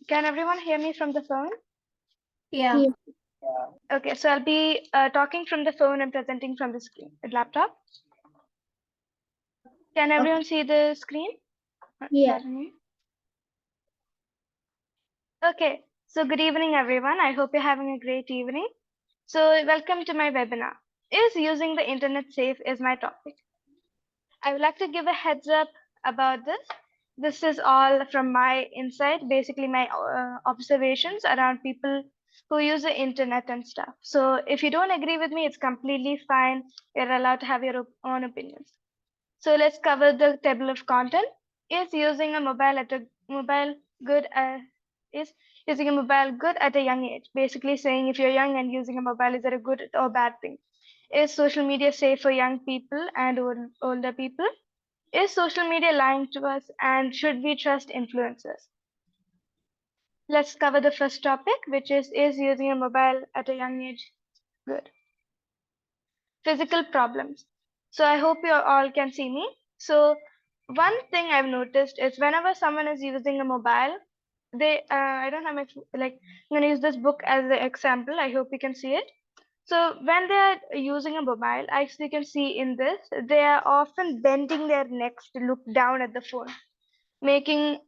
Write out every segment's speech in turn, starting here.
Can everyone hear me from the phone? Yeah. Yeah. Okay, so I'll be talking from the phone and presenting from the screen, laptop. Can everyone see the screen? Yeah. Pardon me. Okay, so good evening, everyone. I hope you're having a great evening. So welcome to my webinar. Is using the internet safe is my topic. I would like to give a heads up about this. This is all from my insight, basically my observations around people who use the internet and stuff. So if you don't agree with me, it's completely fine. You're allowed to have your own opinions. So let's cover the table of content. Is using a mobile good is using a mobile good at a young age? Basically saying if you're young and using a mobile, is it a good or bad thing? Is social media safe for young people and older people? Is social media lying to us and should we trust influencers? Let's cover the first topic, which is using a mobile at a young age good? Physical problems. So I hope you all can see me. So one thing I've noticed is whenever someone is using a mobile, I don't have my like I'm gonna use this book as an example. I hope you can see it. So when they are using a mobile, as you can see in this, they are often bending their necks to look down at the phone, making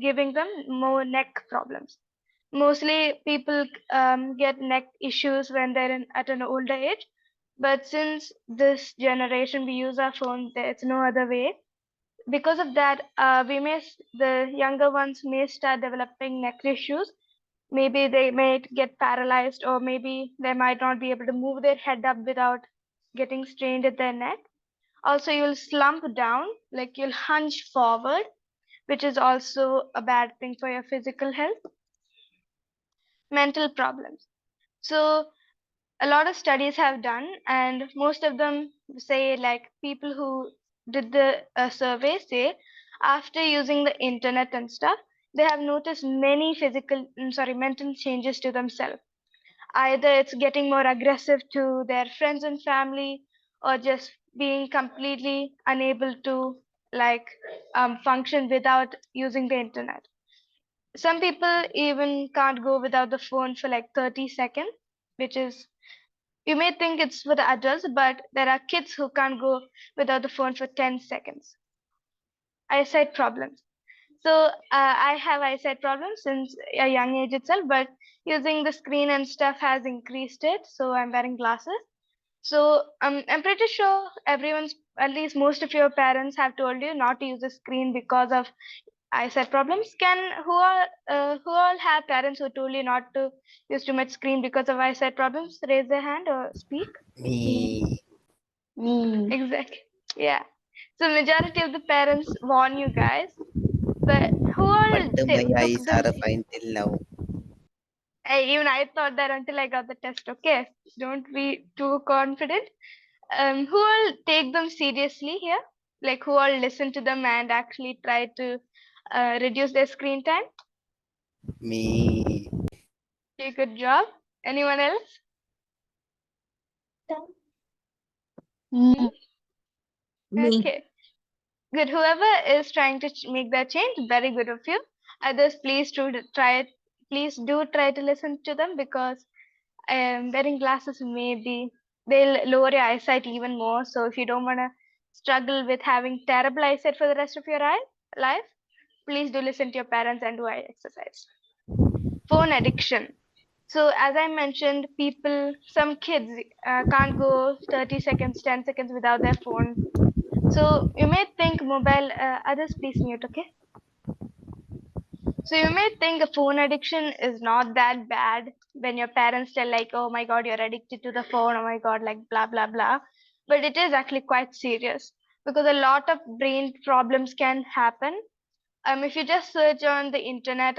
giving them more neck problems. Mostly people get neck issues when they're at an older age, but since this generation we use our phone, there's no other way. Because of that, the younger ones may start developing neck issues. Maybe they might get paralyzed, or maybe they might not be able to move their head up without getting strained at their neck. Also, you'll slump down, like you'll hunch forward, which is also a bad thing for your physical health. Mental problems. So a lot of studies have done, and most of them say, like people who did the survey say, after using the internet and stuff, they have noticed many mental changes to themselves. Either it's getting more aggressive to their friends and family, or just being completely unable to function without using the internet. Some people even can't go without the phone for like 30 seconds, which is, you may think it's for the adults, but there are kids who can't go without the phone for 10 seconds. Eyesight problems. So I have eyesight problems since a young age itself, but using the screen and stuff has increased it. So I'm wearing glasses. So I'm pretty sure everyone's, at least most of your parents have told you not to use the screen because of eyesight problems. Who all have parents who told you not to use too much screen because of eyesight problems? Raise their hand or speak. Me. Me. Exactly. Yeah. So majority of the parents warn you guys, but who But all my took eyes them? are fine till now. Even I thought that until I got the test. Okay, don't be too confident. Who all take them seriously here? Like who all listen to them and actually try to reduce their screen time? Me. Okay, good job. Anyone else? Hmm? Me. Me. Okay, good. Whoever is trying to make that change, very good of you. Others, please do try to listen to them, because wearing glasses they'll lower your eyesight even more. So if you don't want to struggle with having terrible eyesight for the rest of your life, please do listen to your parents and do eye exercise. Phone addiction. So as I mentioned, some kids can't go 30 seconds, 10 seconds without their phone. So you may think others please mute, okay? So you may think a phone addiction is not that bad when your parents tell like, oh my God, you're addicted to the phone, oh my God, like blah, blah, blah. But it is actually quite serious, because a lot of brain problems can happen. If you just search on the internet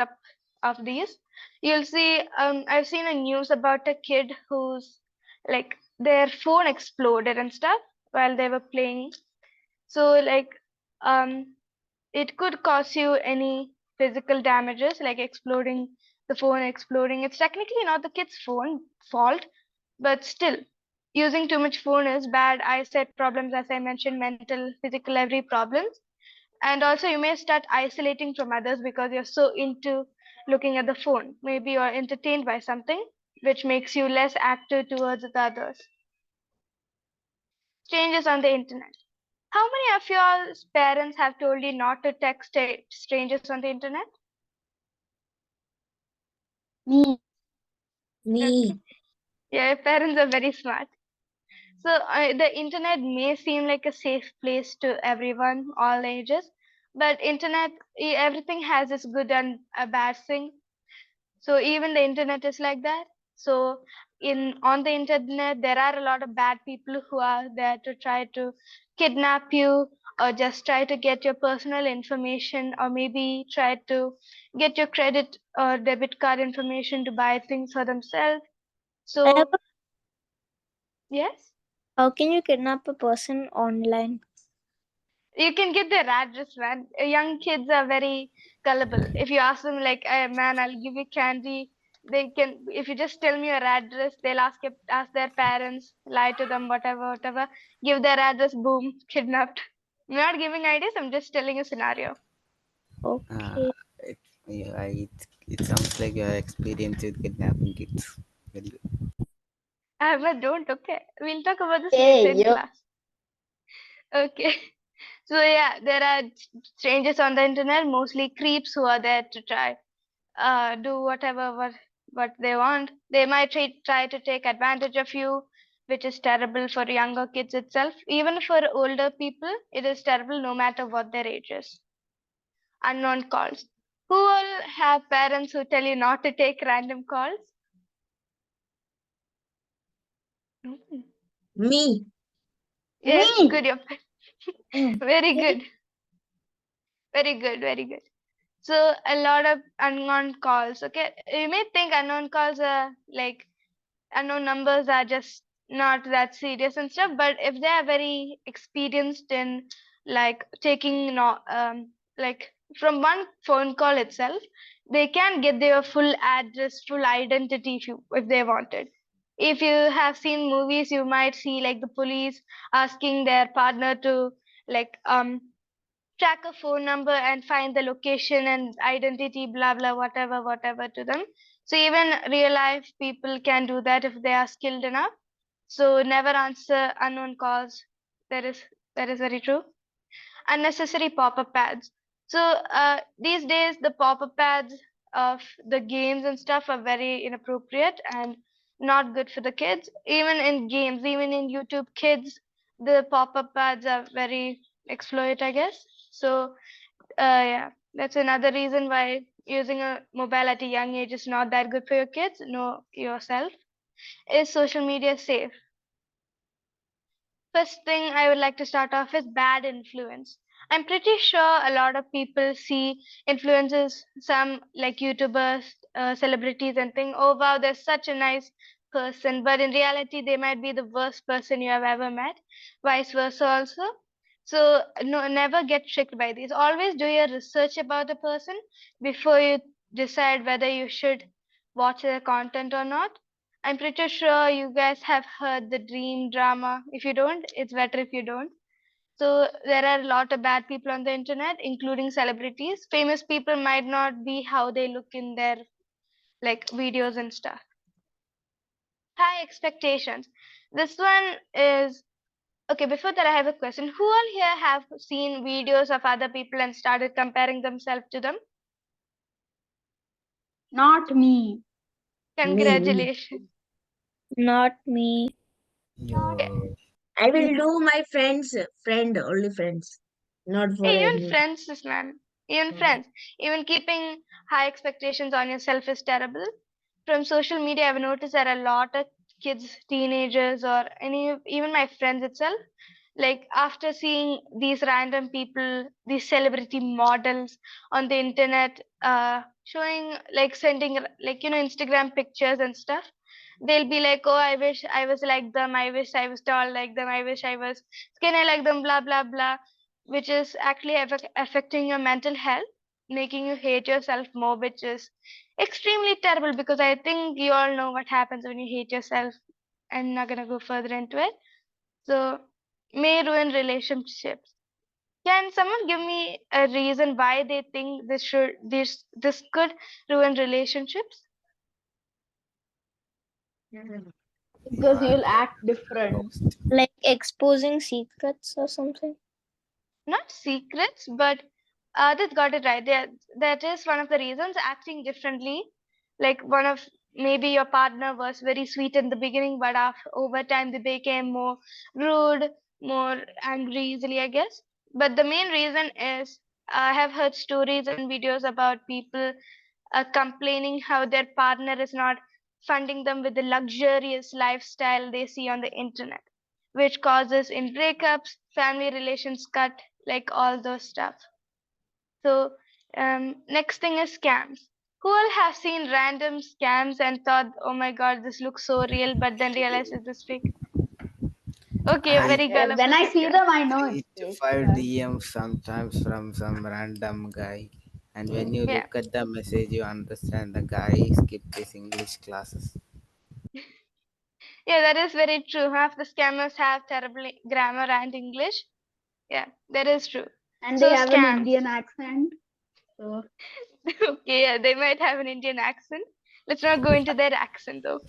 of these, you'll see, I've seen a news about a kid who's like their phone exploded and stuff while they were playing. So um, it could cause you any physical damages, like the phone exploding. It's technically not the kid's phone fault, but still, using too much phone is bad. Eyesight problems, as I mentioned, mental, physical, every problems. And also you may start isolating from others because you're so into looking at the phone. Maybe you're entertained by something which makes you less active towards the others. Strangers on the internet. How many of your parents have told you not to text strangers on the internet? Me. Okay. Me. Yeah, your parents are very smart. So the internet may seem like a safe place to everyone, all ages, but internet, everything has its good and a bad thing. So even the internet is like that. So in on the internet, there are a lot of bad people who are there to try to kidnap you or just try to get your personal information or maybe try to get your credit or debit card information to buy things for themselves. I have So yes. How can you kidnap a person online? You can get their address, man. Young kids are very gullible. If you ask them, like, man, I'll give you candy, they can. If you just tell me your address, they'll ask their parents, lie to them, whatever, whatever. Give their address, boom, kidnapped. I'm not giving ideas. I'm just telling a scenario. Okay. It, yeah, it sounds like your experience with kidnapping kids. Very good. But don't. Okay, we'll talk about this later Hey, in yo. class. Okay. So yeah, there are strangers on the internet, mostly creeps who are there to try do whatever what they want. They might try to take advantage of you, which is terrible for younger kids itself. Even for older people, it is terrible no matter what their age is. Unknown calls. Who will have parents who tell you not to take random calls? Mm. Me. Yes, Me. good. You're Mm. very good. Very good. Very good. So a lot of unknown calls. Okay, you may think unknown calls are like unknown numbers are just not that serious and stuff, but if they are very experienced in like taking no like from one phone call itself, they can get their full address, full identity if they wanted. If you have seen movies, you might see like the police asking their partner to like track a phone number and find the location and identity, blah blah, whatever to them. So even real life people can do that if they are skilled enough. So never answer unknown calls. That is very true. Unnecessary pop-up ads. So these days the pop-up ads of the games and stuff are very inappropriate and not good for the kids. Even in games, even in YouTube Kids, the pop-up ads are very exploit, I guess. So yeah, that's another reason why using a mobile at a young age is not that good for your kids. Know yourself. Is social media safe? First thing I would like to start off is bad influence. I'm pretty sure a lot of people see influencers, some like YouTubers, celebrities, and think, oh wow, they're such a nice person. But in reality, they might be the worst person you have ever met. Vice versa, also. So, no, never get tricked by these. Always do your research about the person before you decide whether you should watch their content or not. I'm pretty sure you guys have heard the dream drama. If you don't, it's better if you don't. So there are a lot of bad people on the internet, including celebrities. Famous people might not be how they look in their like videos and stuff. High expectations. This one is okay. Before that, I have a question. Who all here have seen videos of other people and started comparing themselves to them? Not me. Me. Congratulations. Not me. Okay. Yo. I will do my friend, only friends, not for Even any. friends, this man. Even friends. Even keeping high expectations on yourself is terrible. From social media, I've noticed that a lot of kids, teenagers, or any even my friends itself, like after seeing these random people, these celebrity models on the internet, showing like sending like Instagram pictures and stuff, they'll be like, oh, I wish I was like them, I wish I was tall like them, I wish I was skinny like them, blah blah blah, which is actually affecting your mental health, making you hate yourself more, which is extremely terrible because I think you all know what happens when you hate yourself. I'm not gonna go further into it. So, may ruin relationships. Can someone give me a reason why they think this could ruin relationships? Because You are you'll act different. exposed. Like exposing secrets or something. Not secrets, but that got it right. That is one of the reasons. Acting differently, like one of maybe your partner was very sweet in the beginning, but over time they became more rude, more angry easily, I guess. But the main reason is I have heard stories and videos about people complaining how their partner is not funding them with the luxurious lifestyle they see on the internet, which causes in breakups, family relations cut, like all those stuff. So, next thing is scams. Who all have seen random scams and thought, oh my god, this looks so real, but then realized it's just fake? Okay, you're I very When gullible, I see Satya. them, I know it's 3 to fake. 5 DMs sometimes from some random guy. And when you Yeah. look at the message, you understand the guy skipped his English classes. Yeah, that is very true. Half the scammers have terrible grammar and English. Yeah, that is true. And they So, have an scams. Indian accent. So Okay, yeah, they might have an Indian accent. Let's not go into their accent though.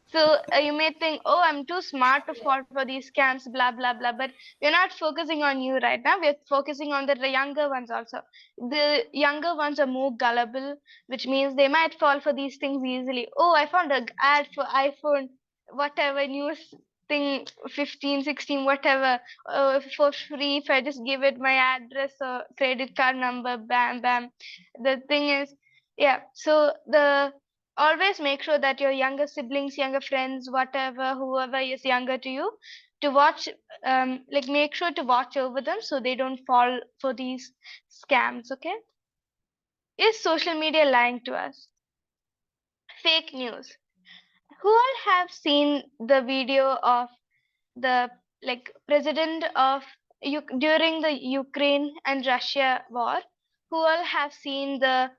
So you may think, oh, I'm too smart to fall for these scams, blah blah blah. But we're not focusing on you right now. We're focusing on the younger ones also. The younger ones are more gullible, which means they might fall for these things easily. Oh, I found a ad for iPhone, whatever news thing, 15, 16, whatever, for free if I just give it my address or credit card number, bam, bam. The thing is, yeah. So the always make sure that your younger siblings, younger friends, whatever, whoever is younger to you, to watch, like make sure to watch over them so they don't fall for these scams. Okay, is social media lying to us? Fake news. Who all have seen the video of the like president of during the Ukraine and Russia war? Who all have seen the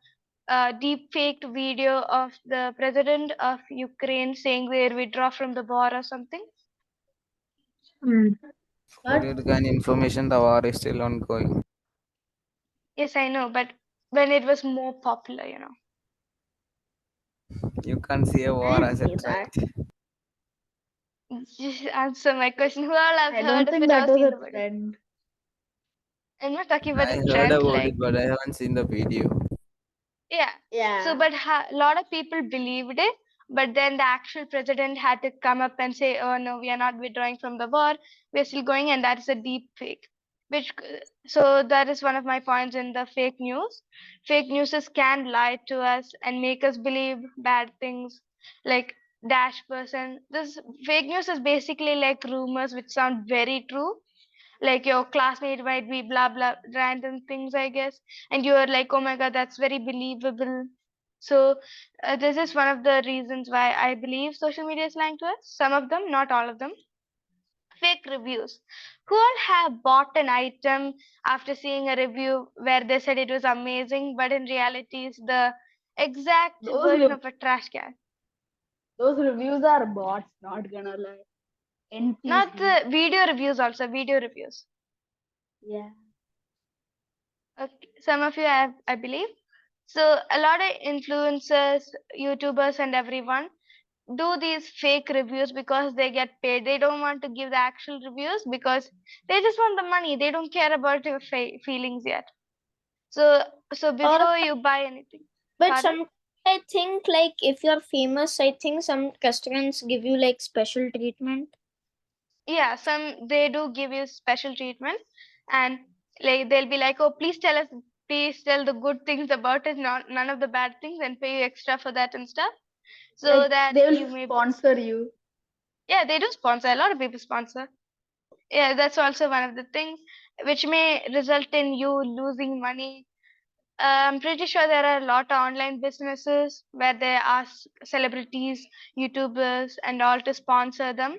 deep faked video of the president of Ukraine saying we'll withdraw from the war or something? Hmm. For what? you to gain information, the war is still ongoing. Yes, I know, but when it was more popular. You can't see a I war didn't as a see threat. that. Just answer my question. Who all have I heard don't of think it that or was seen a the video? trend. I'm not talking about I the heard trend, about it, like. but I haven't seen the video. Yeah. So, Yeah. but a lot of people believed it, but then the actual president had to come up and say, "Oh no, we are not withdrawing from the war. We're still going," and that is a deep fake. So that is one of my points in the fake news. Fake news can lie to us and make us believe bad things, like dash person. This fake news is basically like rumors which sound very true, like your classmate might be blah blah random things, I guess, and you are like, oh my god, that's very believable. So this is one of the reasons why I believe social media is lying to us. Some of them, not all of them. Fake reviews. Who all have bought an item after seeing a review where they said it was amazing, but in reality is the exact Those version rev- of a trash can? those reviews are bots, not gonna lie. Not NPC. the video reviews, also video reviews. Yeah. Okay, some of you have, I believe. So a lot of influencers, YouTubers, and everyone do these fake reviews because they get paid. They don't want to give the actual reviews because they just want the money. They don't care about your feelings yet. So, so Or before you buy anything, but pardon? some I think like if you're famous, I think some restaurants give you like special treatment. Yeah, some they do give you special treatment, and like they'll be like, "Oh, please tell us, please tell the good things about it, not none of the bad things, and pay you extra for that and stuff." So Like that they will you may sponsor you. yeah, they do sponsor. A lot of people sponsor. Yeah, that's also one of the things which may result in you losing money. I'm pretty sure there are a lot of online businesses where they ask celebrities, YouTubers, and all to sponsor them.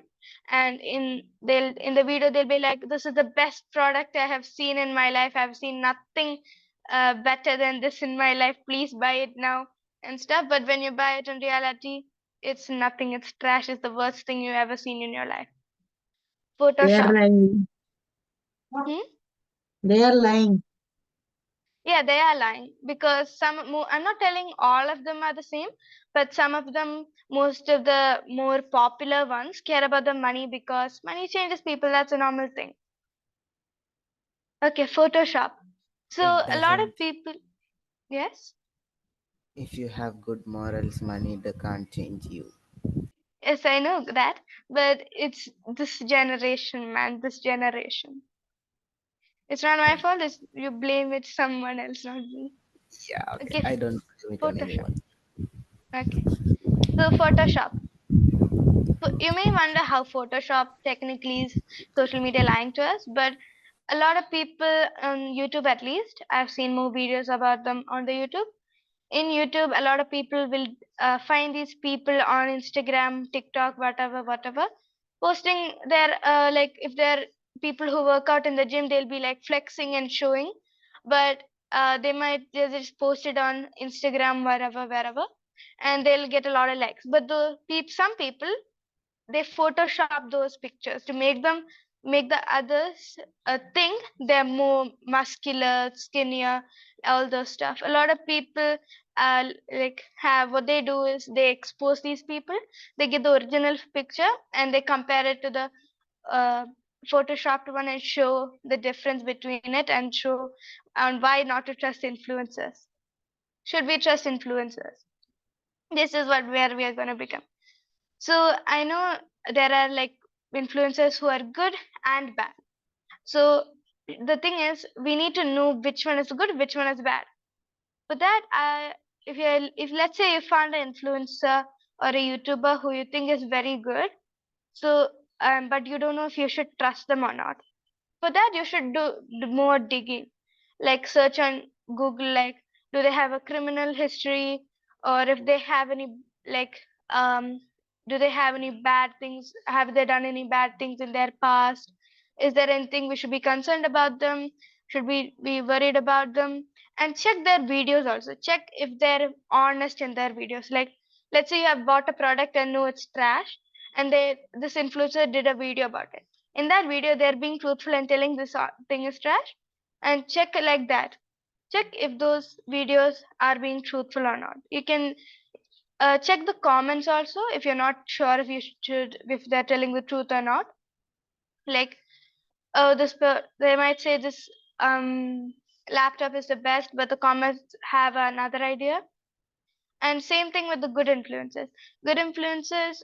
And in the video they'll be like, "This is the best product I have seen in my life. I've seen nothing better than this in my life. Please buy it now," and stuff. But when you buy it in reality, it's nothing. It's trash. It's the worst thing you ever seen in your life. They are Photoshop. lying. Hmm? They are lying. Yeah, they are lying because I'm not telling all of them are the same, but some of them, most of the more popular ones, care about the money because money changes people. That's a normal thing. Okay, Photoshop. So It a lot of doesn't. people, yes, If you have good morals, money can't change you. yes, I know that, but it's this generation, man, this generation. It's not my fault. It's you blame it someone else, not me. Yeah, okay. Okay, I don't blame it on Photoshop. anyone. Okay, so Photoshop. You may wonder how Photoshop technically is social media lying to us, but a lot of people on YouTube, at least, I've seen more videos about them on the YouTube. In YouTube, a lot of people will find these people on Instagram, TikTok, whatever, posting their like if they're people who work out in the gym, they'll be like flexing and showing, but they might just post it on Instagram, wherever, and they'll get a lot of likes. But some people they photoshop those pictures to make the others think they're more muscular, skinnier, all those stuff. A lot of people like have what they do is they expose these people, they get the original picture and they compare it to the uh, photoshopped one and show the difference between it and show on why not to trust influencers. Should we trust influencers? This is what where we are going to become. So I know there are like influencers who are good and bad. So the thing is, we need to know which one is good, which one is bad. For that, if let's say you found an influencer or a YouTuber who you think is very good, so but you don't know if you should trust them or not. For that, you should do more digging, like search on Google, like do they have a criminal history, or if they have any like um, do they have any bad things? Have they done any bad things in their past? Is there anything we should be concerned about them? Should we be worried about them? And check their videos also. Check if they're honest in their videos. Like, let's say you have bought a product and know it's trash, and this influencer did a video about it. In that video they're being truthful and telling this thing is trash, and check like that. Check if those videos are being truthful or not. You can check the comments also if you're not sure if you should if they're telling the truth or not. Like, oh, they might say this laptop is the best, but the comments have another idea. And same thing with the good influences. Good influences,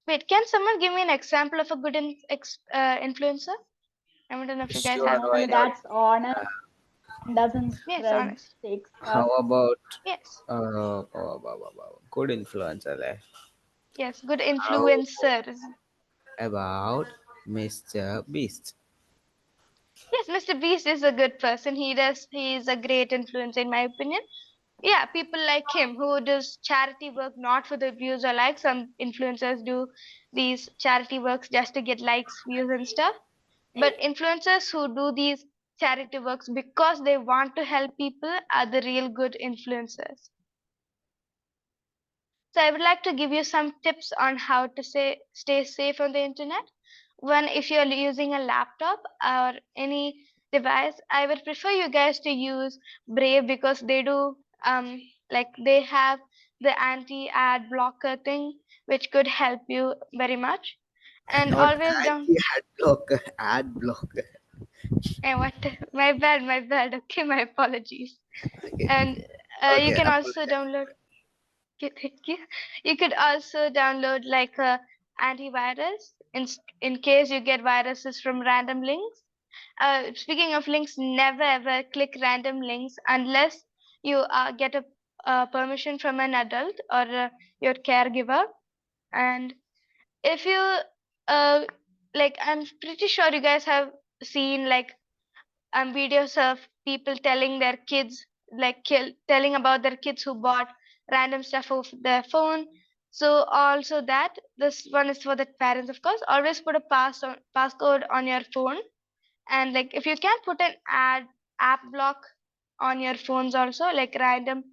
wait, can someone give me an example of a good influencer? I don't know if you guys Sure, have. why Someone not? that's honest, doesn't Yes, spread honest. fake How stuff. about Yes, good influencer? yes, good How influencers. about Mr. Beast? Yes, Mr. Beast is a good person. He is a great influencer in my opinion. Yeah, people like him who does charity work not for the views or likes. Some influencers do these charity works just to get likes, views, and stuff. But influencers who do these charity works because they want to help people are the real good influencers. So I would like to give you some tips on how to stay safe on the internet. One, if you're using a laptop or any device, I would prefer you guys to use Brave because they do like they have the anti-ad blocker thing which could help you very much. And Not always don't anti-ad blocker, ad blocker. what my bad. Okay, my apologies. Okay, And you okay, can also apologize. download. Okay, thank you. You could also download like a antivirus in case you get viruses from random links. Speaking of links, never ever click random links unless you get a permission from an adult or your caregiver. And if you uh, like, I'm pretty sure you guys have seen like videos of people telling their kids like telling about their kids who bought random stuff off their phone. So also that this one is for the parents, of course. Always put a passcode on your phone, and like if you can put an app block on your phones also, like random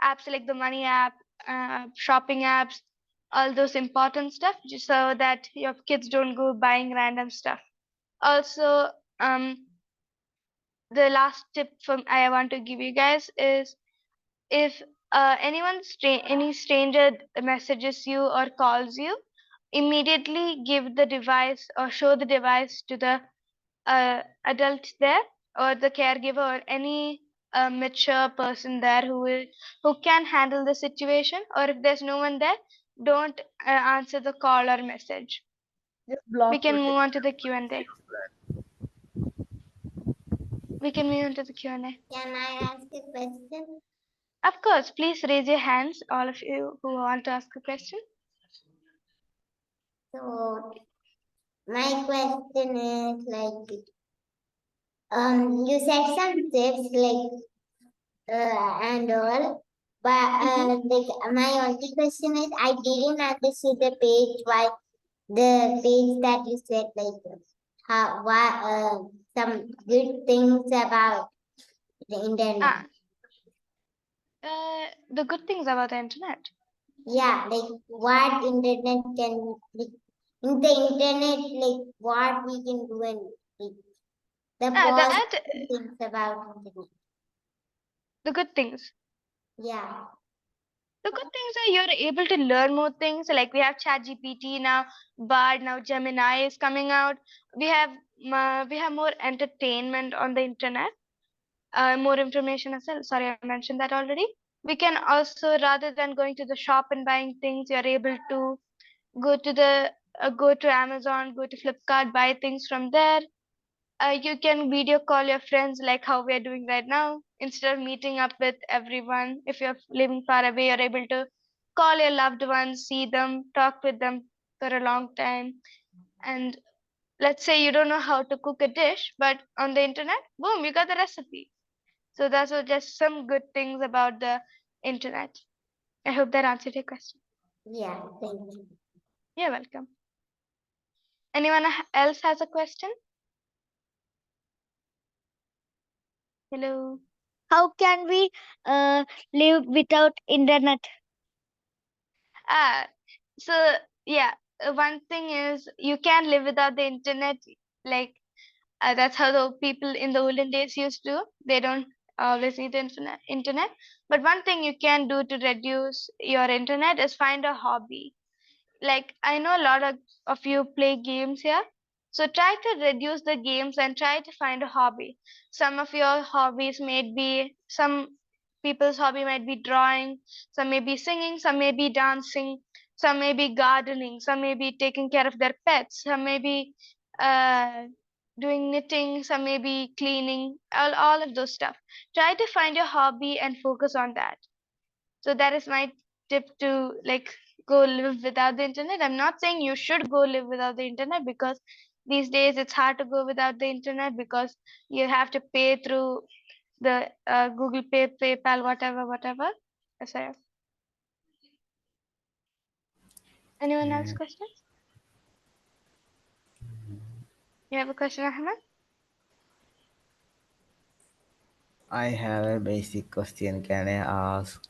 apps like the money app, shopping apps, all those important stuff, just so that your kids don't go buying random stuff. Also, um the last tip from I want to give you guys is, if any stranger messages you or calls you, immediately give the device or show the device to the adult there, or the caregiver, or any mature person there who can handle the situation. Or if there's no one there, don't answer the call or message. Just We block can it. move on to the Q&A. We can move on to the Q&A. Can I ask a question? Of course, please raise your hands, all of you who want to ask a question. So my question is like, you said some tips like and all, but like my only question is I didn't understand the page why the page that you said like how why some good things about the internet. Ah, the good things about the internet. Yeah, like what internet can like in the internet like what we can do and like, the That positive things about internet. the good things. Yeah. The good things are you're able to learn more things. Like we have ChatGPT now, Bard now, Gemini is coming out. We have more entertainment on the internet, more information as well. Sorry, I mentioned that already. We can also, rather than going to the shop and buying things, you're able to go to Amazon, go to Flipkart, buy things from there. You can video call your friends like how we are doing right now. Instead of meeting up with everyone, if you're living far away, you're able to call your loved ones, see them, talk with them for a long time. And let's say you don't know how to cook a dish, but on the internet, boom, you got the recipe. So those are just some good things about the internet. I hope that answered your question. Yeah, thank you. You're welcome. Anyone else has a question? Hello. How can we live without internet? Ah, so yeah, one thing is you can live without the internet. Like that's how the people in the olden days used to. They don't always need the internet. But one thing you can do to reduce your internet is find a hobby. Like I know a lot of you play games here, so try to reduce the games and try to find a hobby. Some of your hobbies may be, some people's hobby might be drawing, some may be singing, some may be dancing, some may be gardening, some may be taking care of their pets, some may be uh, doing knitting, some may be cleaning, all of those stuff. Try to find your hobby and focus on that. So that is my tip to like go live without the internet. I'm not saying you should go live without the internet, because these days it's hard to go without the internet because you have to pay through the Google Pay, PayPal, whatever. So, anyone else questions? You have a question, Ahmed? I have a basic question. Can I ask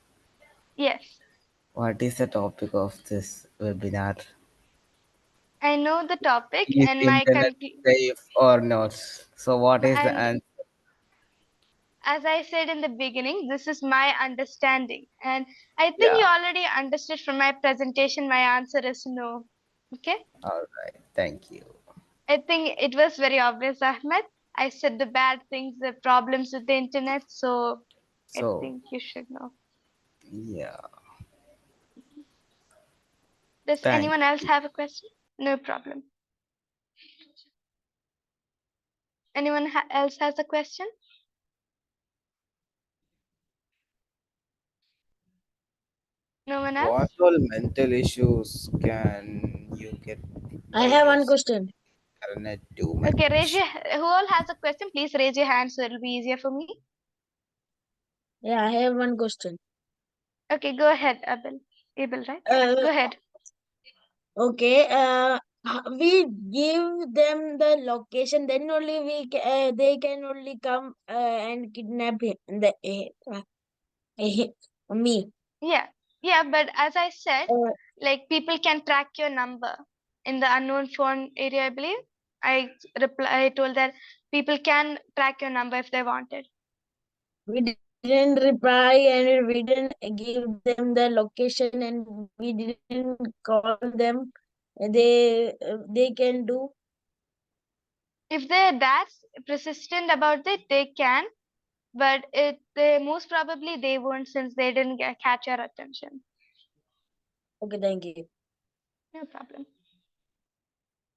Yes, what is the topic of this webinar? I know the topic, Is and internet safe or not? So what is the and answer? as I said in the beginning, this is my understanding, and I think Yeah. you already understood from my presentation. My answer is no. Okay. All right. Thank you. I think it was very obvious, Ahmed. I said the bad things, the problems with the internet, so I So think you should know. yeah. Does Thank anyone else you. have a question? No problem. Anyone else has a question? No one else? What all mental issues can you get I by have one using question. internet too Okay, much? who all has a question? Please raise your hand so it'll be easier for me. Yeah, I have one question. Okay, go ahead, Abel. Abel, right? Yeah, Uh, go ahead. okay. We give them the location, then only they can only come and kidnap him. Me. Yeah, yeah, but as I said, Uh, like people can track your number in the unknown phone area, I believe. I told that people can track your number if they wanted. We didn't reply and we didn't give them the location and we didn't call them. They can do. If they're that persistent about it, they can, but they most probably they won't, since they didn't catch your attention. Okay, thank you. No problem.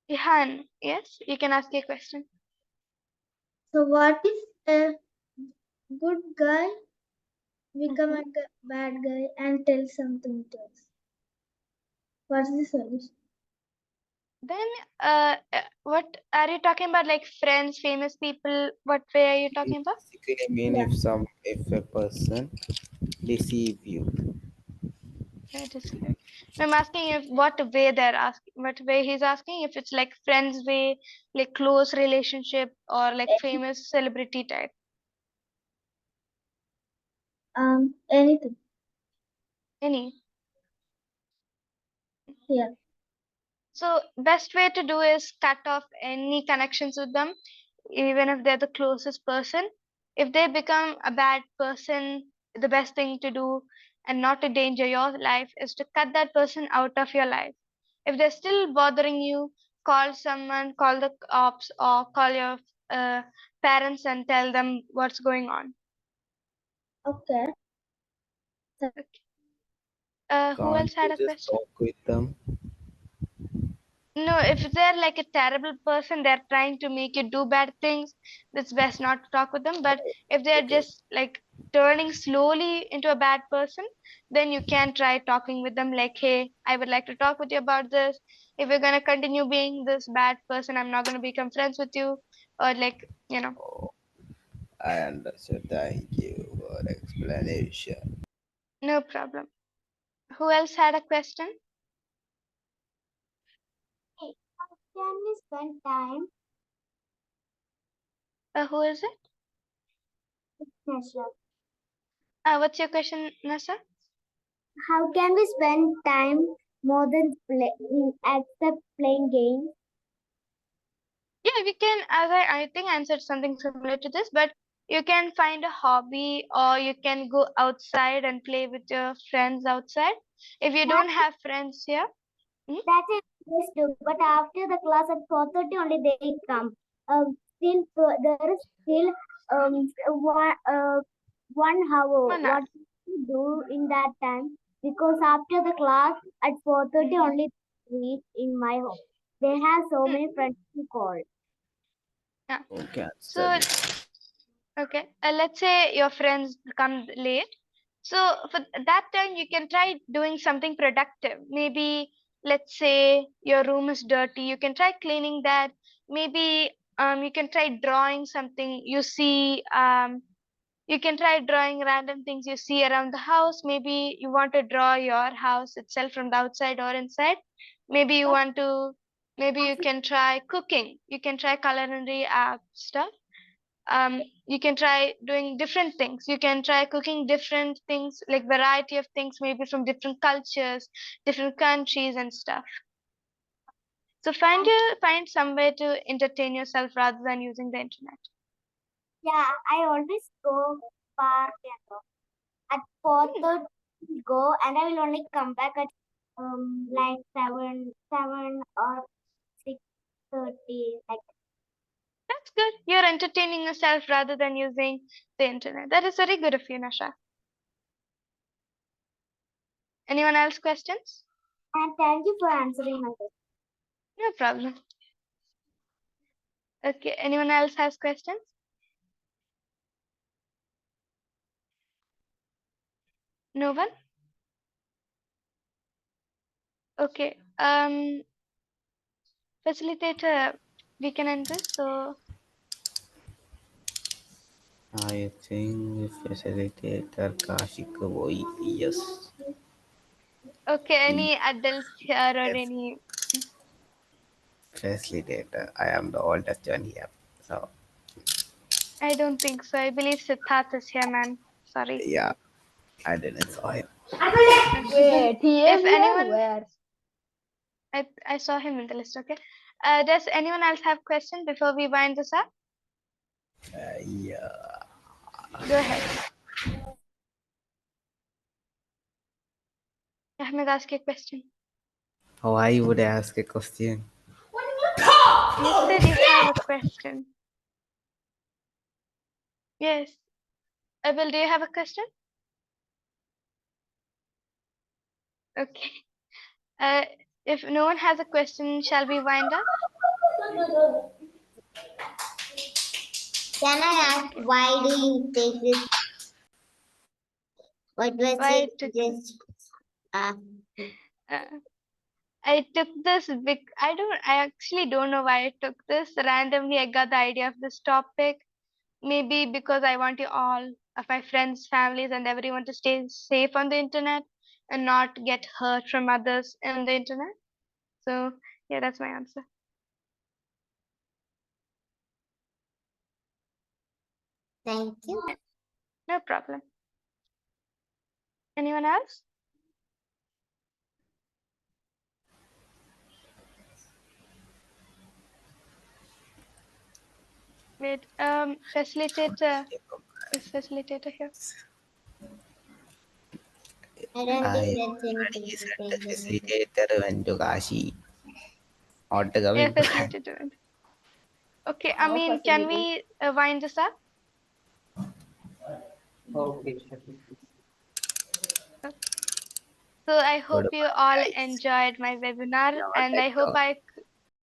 Ihan, yes, you can ask a question. So what if a good guy become a bad guy and tell something to us? What's the solution? Then, what are you talking about? Like friends, famous people? What way are you talking about? Basically, I mean, if a person deceive you, It is clear. I'm asking if what way they're asking, what way he's asking, if it's like friends way, like close relationship, or like famous celebrity type. Anything. Any. Yeah. So best way to do is cut off any connections with them, even if they're the closest person. If they become a bad person, the best thing to do and not to danger your life is to cut that person out of your life. If they're still bothering you, call someone, call the cops, or call your parents and tell them what's going on. Okay. Okay. Who can't else you had a just question? talk with them? No, if they're like a terrible person, they're trying to make you do bad things, it's best not to talk with them. But if they're Okay. just like turning slowly into a bad person, then you can try talking with them like, hey, I would like to talk with you about this. If you're gonna continue being this bad person, I'm not gonna become friends with you. Or like, Oh, I understood. Thank you for explanation. no problem. Who else had a question? Hey, how can we spend time? Who is it? Nasha? What's your question, Nasa? How can we spend time more than except playing games? Yeah, we can, as I think I answered something similar to this, but you can find a hobby or you can go outside and play with your friends outside. If you don't have friends here, That is yes too, but after the class at 4:30 only they come. Still there is still one 1 hour. 1 hour. What to do in that time? Because after the class at 4:30 only they reach in my home. They have so Mm, many friends to call. yeah. Okay, So, study. okay, let's say your friends come late. So for that time, you can try doing something productive. Maybe let's say your room is dirty, you can try cleaning that. Maybe you can try drawing something you see. You can try drawing random things you see around the house. Maybe you want to draw your house itself from the outside or inside. Maybe you want to. Maybe you can try cooking. You can try culinary stuff. You can try doing different things. You can try cooking different things, like variety of things, maybe from different cultures, different countries and stuff. So find some way to entertain yourself rather than using the internet. Yeah, I always go park and all. At 4:30 go and I will only come back at like 7 or 6:30 like. That's good. You're entertaining yourself rather than using the internet. That is very good of you, Nasha. Anyone else questions? And thank you for answering my question. No problem. Okay, anyone else has questions? No one? Okay. Facilitator, we can end this. So I think facilitator Kashika boy. Yes. okay, He any adults here or yes. any Facilitator. I am the oldest one here. So I don't think so. I believe Siddharth is here, man. Sorry. yeah, I didn't saw him. Okay. Wait, he If is here? anyone, Where? I saw him in the list. Okay. Does anyone else have question before we wind this up? Yeah. Go ahead. Ahmed, ask a question. Why would I ask a question? You said you have a question. Yes. Abel, do you have a question? Okay. Uh, if no one has a question, shall we wind up? Can I ask why do you take this? What was Why I it took just uh, I took this big. I actually don't know why I took this. Randomly, I got the idea of this topic. Maybe because I want you all of my friends, families, and everyone to stay safe on the internet and not get hurt from others on the internet. So yeah, that's my answer. thank you. No problem. Anyone else? Wait, facilitator is facilitator here. I don't I think that's anything already to said say. the facilitator went to Kashi. Not Yeah, coming back. facilitator. Okay, I No mean, can facility. we wind this up? Okay. So I hope Goodbye, you all guys. enjoyed my webinar, Now and I let's hope talk. I